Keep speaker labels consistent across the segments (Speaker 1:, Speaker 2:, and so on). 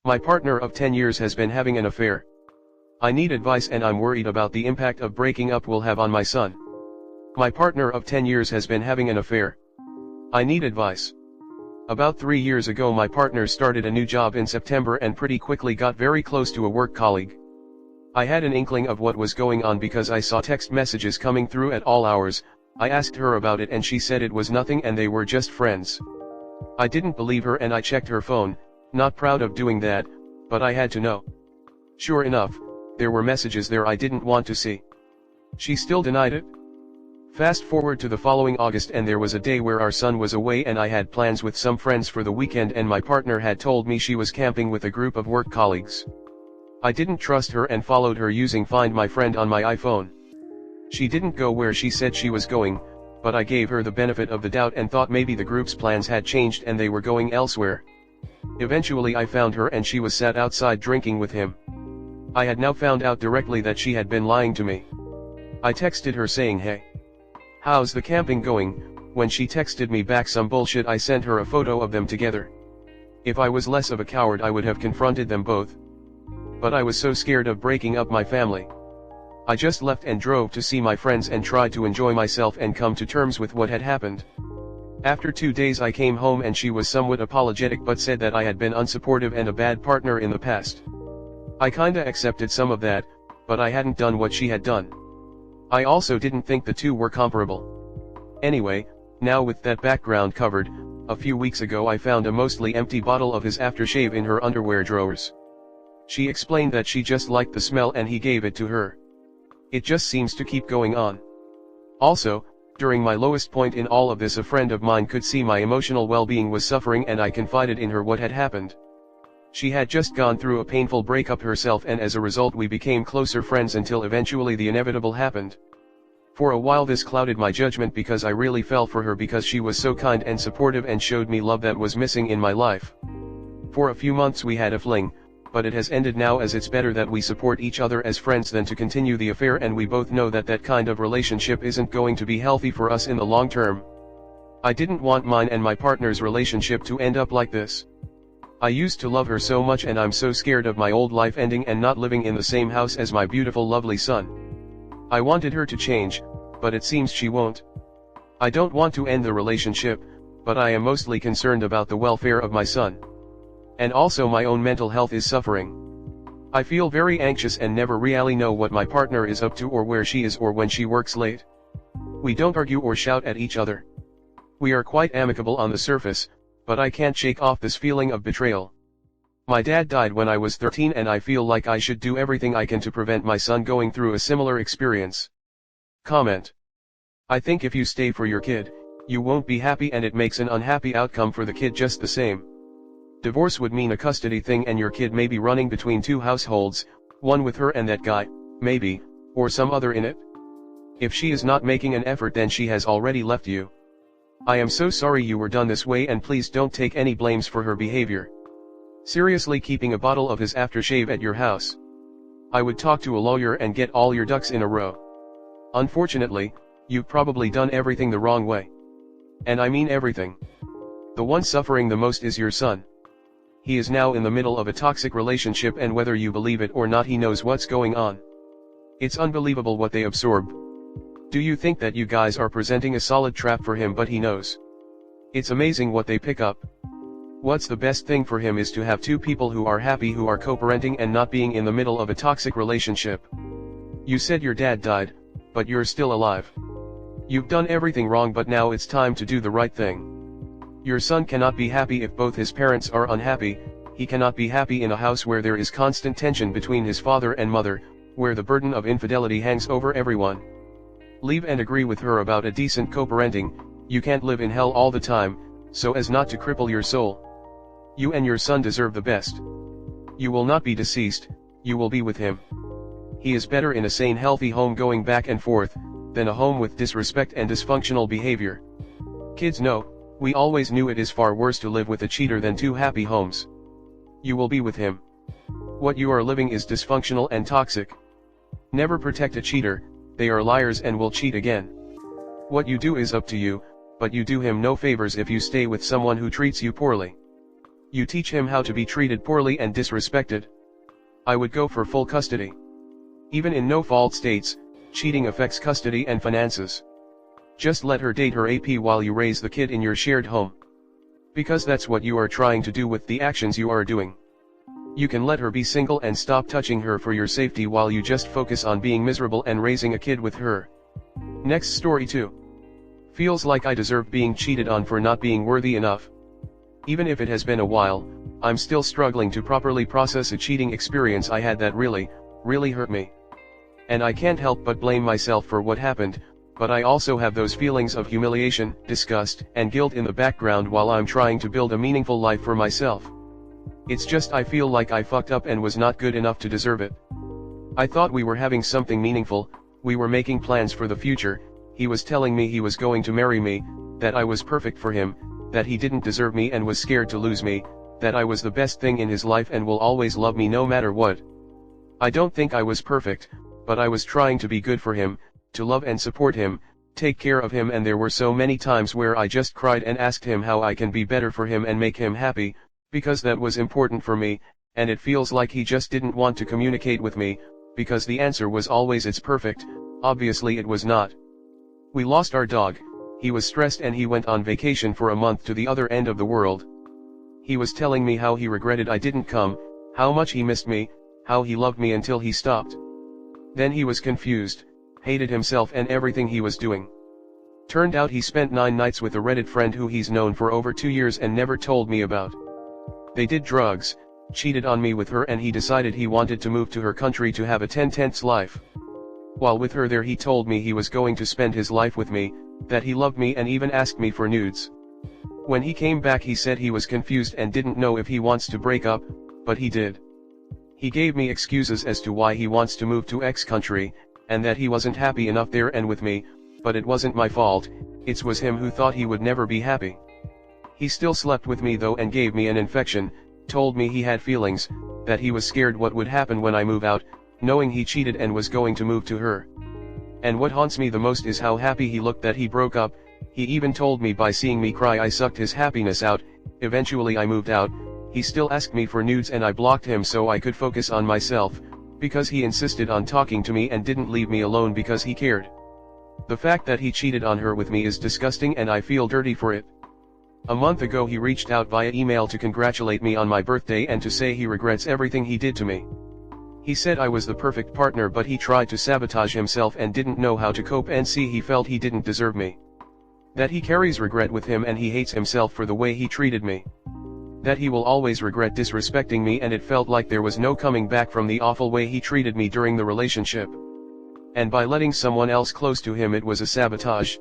Speaker 1: My partner of 10 years has been having an affair. I need advice and I'm worried about the impact of breaking up will have on my son. My partner of 10 years has been having an affair. I need advice. About 3 years ago my partner started a new job in September and pretty quickly got very close to a work colleague. I had an inkling of what was going on because I saw text messages coming through at all hours. I asked her about it and she said it was nothing and they were just friends. I didn't believe her and I checked her phone, not proud of doing that, but I had to know. Sure enough, there were messages there I didn't want to see. She still denied it. Fast forward to the following August and there was a day where our son was away and I had plans with some friends for the weekend and my partner had told me she was camping with a group of work colleagues. I didn't trust her and followed her using Find My Friend on my iPhone. She didn't go where she said she was going, but I gave her the benefit of the doubt and thought maybe the group's plans had changed and they were going elsewhere. Eventually I found her and she was sat outside drinking with him. I had now found out directly that she had been lying to me. I texted her saying, "Hey, how's the camping going?" When she texted me back some bullshit, I sent her a photo of them together. If I was less of a coward I would have confronted them both. But I was so scared of breaking up my family. I just left and drove to see my friends and tried to enjoy myself and come to terms with what had happened. After 2 days I came home and she was somewhat apologetic but said that I had been unsupportive and a bad partner in the past. I kinda accepted some of that, but I hadn't done what she had done. I also didn't think the two were comparable. Anyway, now with that background covered, a few weeks ago I found a mostly empty bottle of his aftershave in her underwear drawers. She explained that she just liked the smell and he gave it to her. It just seems to keep going on. Also, during my lowest point in all of this a friend of mine could see my emotional well-being was suffering and I confided in her what had happened. She had just gone through a painful breakup herself and as a result we became closer friends until eventually the inevitable happened. For a while this clouded my judgment because I really fell for her because she was so kind and supportive and showed me love that was missing in my life. For a few months we had a fling, but it has ended now as it's better that we support each other as friends than to continue the affair and we both know that that kind of relationship isn't going to be healthy for us in the long term. I didn't want mine and my partner's relationship to end up like this. I used to love her so much and I'm so scared of my old life ending and not living in the same house as my beautiful lovely son. I wanted her to change, but it seems she won't. I don't want to end the relationship, but I am mostly concerned about the welfare of my son. And also my own mental health is suffering. I feel very anxious and never really know what my partner is up to or where she is or when she works late. We don't argue or shout at each other. We are quite amicable on the surface, but I can't shake off this feeling of betrayal. My dad died when I was 13 and I feel like I should do everything I can to prevent my son going through a similar experience. Comment. I think if you stay for your kid, you won't be happy and it makes an unhappy outcome for the kid just the same. Divorce would mean a custody thing and your kid may be running between two households, one with her and that guy, maybe, or some other in it. If she is not making an effort then she has already left you. I am so sorry you were done this way and please don't take any blames for her behavior. Seriously, keeping a bottle of his aftershave at your house? I would talk to a lawyer and get all your ducks in a row. Unfortunately, you've probably done everything the wrong way. And I mean everything. The one suffering the most is your son. He is now in the middle of a toxic relationship and whether you believe it or not he knows what's going on. It's unbelievable what they absorb. Do you think that you guys are presenting a solid trap for him but he knows? It's amazing what they pick up. What's the best thing for him is to have two people who are happy, who are co-parenting and not being in the middle of a toxic relationship. You said your dad died, but you're still alive. You've done everything wrong but now it's time to do the right thing. Your son cannot be happy if both his parents are unhappy, he cannot be happy in a house where there is constant tension between his father and mother, where the burden of infidelity hangs over everyone. Leave and agree with her about a decent co-parenting. You can't live in hell all the time, so as not to cripple your soul. You and your son deserve the best. You will not be deceased, you will be with him. He is better in a sane healthy home going back and forth, than a home with disrespect and dysfunctional behavior. Kids know. We always knew it is far worse to live with a cheater than two happy homes. You will be with him. What you are living is dysfunctional and toxic. Never protect a cheater, they are liars and will cheat again. What you do is up to you, but you do him no favors if you stay with someone who treats you poorly. You teach him how to be treated poorly and disrespected. I would go for full custody. Even in no-fault states, cheating affects custody and finances. Just let her date her AP while you raise the kid in your shared home. Because that's what you are trying to do with the actions you are doing. You can let her be single and stop touching her for your safety while you just focus on being miserable and raising a kid with her. Next story 2. Feels like I deserve being cheated on for not being worthy enough. Even if it has been a while, I'm still struggling to properly process a cheating experience I had that really hurt me. And I can't help but blame myself for what happened, but I also have those feelings of humiliation, disgust, and guilt in the background while I'm trying to build a meaningful life for myself. It's just I feel like I fucked up and was not good enough to deserve it. I thought we were having something meaningful, we were making plans for the future, he was telling me he was going to marry me, that I was perfect for him, that he didn't deserve me and was scared to lose me, that I was the best thing in his life and will always love me no matter what. I don't think I was perfect, but I was trying to be good for him, to love and support him, take care of him, and there were so many times where I just cried and asked him how I can be better for him and make him happy, because that was important for me, and it feels like he just didn't want to communicate with me, because the answer was always it's perfect. Obviously it was not. We lost our dog, he was stressed and he went on vacation for a month to the other end of the world. He was telling me how he regretted I didn't come, how much he missed me, how he loved me until he stopped. Then he was confused, hated himself and everything he was doing. Turned out he spent 9 nights with a Reddit friend who he's known for over 2 years and never told me about. They did drugs, cheated on me with her, and he decided he wanted to move to her country to have a 10/10 life. While with her there he told me he was going to spend his life with me, that he loved me and even asked me for nudes. When he came back he said he was confused and didn't know if he wants to break up, but he did. He gave me excuses as to why he wants to move to X country, and that he wasn't happy enough there and with me, but it wasn't my fault, it was him who thought he would never be happy. He still slept with me though and gave me an infection, told me he had feelings, that he was scared what would happen when I move out, knowing he cheated and was going to move to her. And what haunts me the most is how happy he looked that he broke up. He even told me by seeing me cry I sucked his happiness out. Eventually I moved out. He still asked me for nudes and I blocked him so I could focus on myself, because he insisted on talking to me and didn't leave me alone because he cared. The fact that he cheated on her with me is disgusting and I feel dirty for it. A month ago he reached out via email to congratulate me on my birthday and to say he regrets everything he did to me. He said I was the perfect partner, but he tried to sabotage himself and didn't know how to cope, and see he felt he didn't deserve me. That he carries regret with him and he hates himself for the way he treated me. That he will always regret disrespecting me, and it felt like there was no coming back from the awful way he treated me during the relationship. And by letting someone else close to him it was a sabotage.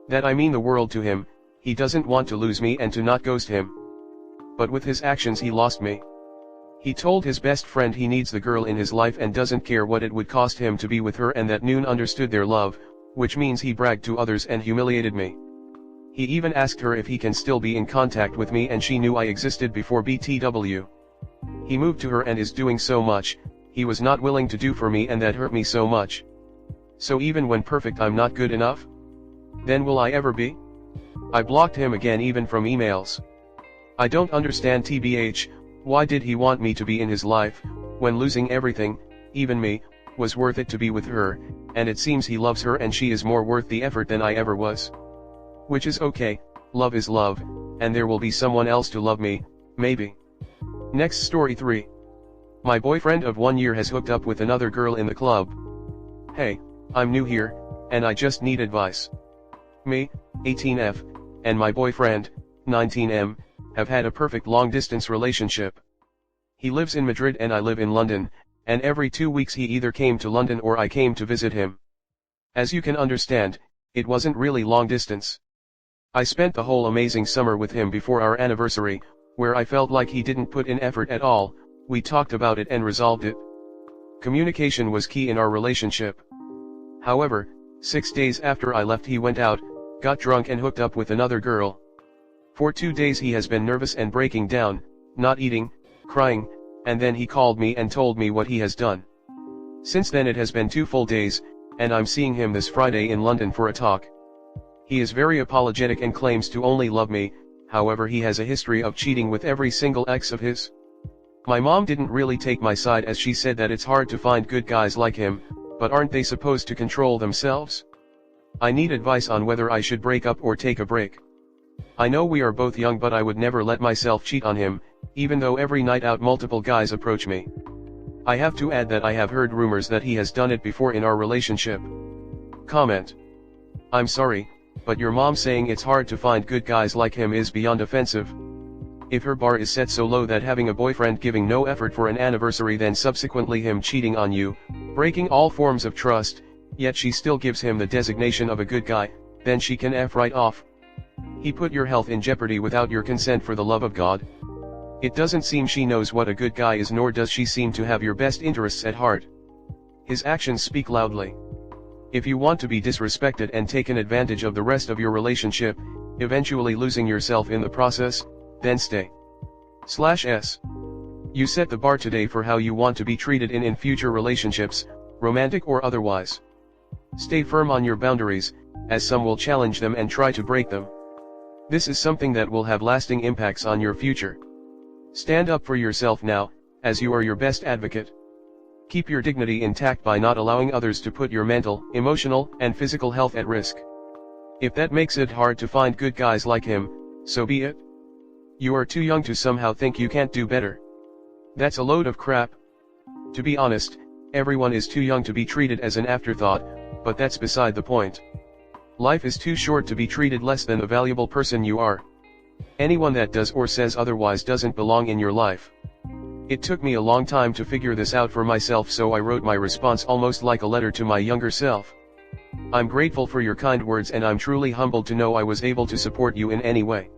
Speaker 1: That I mean the world to him. He doesn't want to lose me and to not ghost him. But with his actions he lost me. He told his best friend he needs the girl in his life and doesn't care what it would cost him to be with her, and that Noon understood their love, which means he bragged to others and humiliated me. He even asked her if he can still be in contact with me, and she knew I existed before BTW. He moved to her and is doing so much he was not willing to do for me, and that hurt me so much. So even when perfect I'm not good enough? Then will I ever be? I blocked him again, even from emails. I don't understand, tbh, why did he want me to be in his life, when losing everything, even me, was worth it to be with her, and it seems he loves her and she is more worth the effort than I ever was. Which is okay, love is love, and there will be someone else to love me, maybe. Next story 3. My boyfriend of 1 year has hooked up with another girl in the club. Hey, I'm new here, and I just need advice. Me, 18F, and my boyfriend, 19M, have had a perfect long-distance relationship. He lives in Madrid and I live in London, and every 2 weeks he either came to London or I came to visit him. As you can understand, it wasn't really long distance. I spent the whole amazing summer with him before our anniversary, where I felt like he didn't put in effort at all. We talked about it and resolved it. Communication was key in our relationship. However, 6 days after I left he went out, got drunk and hooked up with another girl. For 2 days he has been nervous and breaking down, not eating, crying, and then he called me and told me what he has done. Since then it has been 2 full days, and I'm seeing him this Friday in London for a talk. He is very apologetic and claims to only love me. however he has a history of cheating with every single ex of his. My mom didn't really take my side as she said that it's hard to find good guys like him, but aren't they supposed to control themselves? I need advice on whether I should break up or take a break. I know we are both young, but I would never let myself cheat on him, even though every night out multiple guys approach me. I have to add that I have heard rumors that he has done it before in our relationship. Comment. I'm sorry, but your mom saying it's hard to find good guys like him is beyond offensive. If her bar is set so low that having a boyfriend giving no effort for an anniversary then subsequently him cheating on you, breaking all forms of trust, yet she still gives him the designation of a good guy, then she can F right off. He put your health in jeopardy without your consent, for the love of God. It doesn't seem she knows what a good guy is, nor does she seem to have your best interests at heart. His actions speak loudly. If you want to be disrespected and taken advantage of the rest of your relationship, eventually losing yourself in the process, then stay. /S. You set the bar today for how you want to be treated in future relationships, romantic or otherwise. Stay firm on your boundaries, as some will challenge them and try to break them. This is something that will have lasting impacts on your future. Stand up for yourself now, as you are your best advocate. Keep your dignity intact by not allowing others to put your mental, emotional, and physical health at risk. If that makes it hard to find good guys like him, so be it. You are too young to somehow think you can't do better. That's a load of crap. To be honest, everyone is too young to be treated as an afterthought, but that's beside the point. Life is too short to be treated less than the valuable person you are. Anyone that does or says otherwise doesn't belong in your life. It took me a long time to figure this out for myself, so I wrote my response almost like a letter to my younger self. I'm grateful for your kind words, and I'm truly humbled to know I was able to support you in any way.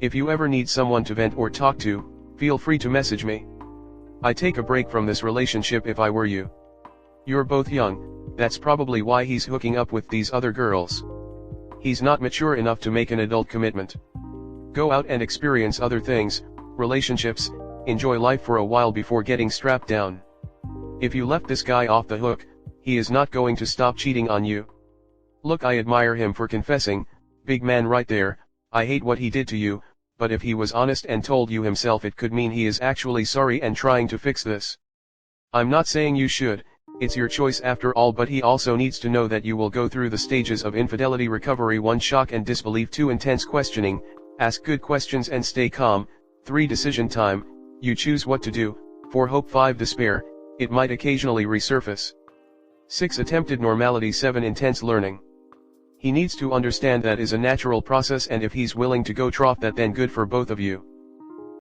Speaker 1: If you ever need someone to vent or talk to, feel free to message me. I'd take a break from this relationship if I were you. You're both young, that's probably why he's hooking up with these other girls. He's not mature enough to make an adult commitment. Go out and experience other things, relationships, enjoy life for a while before getting strapped down. If you left this guy off the hook, he is not going to stop cheating on you. Look, I admire him for confessing, big man right there. I hate what he did to you, but if he was honest and told you himself, it could mean he is actually sorry and trying to fix this. I'm not saying you should, it's your choice after all, but he also needs to know that you will go through the stages of infidelity recovery: 1 shock and disbelief, 2 intense questioning, ask good questions and stay calm, 3 decision time, you choose what to do, 4 hope, 5 despair, it might occasionally resurface. 6 attempted normality, 7 intense learning. He needs to understand that is a natural process, and if he's willing to go trough that, then good for both of you.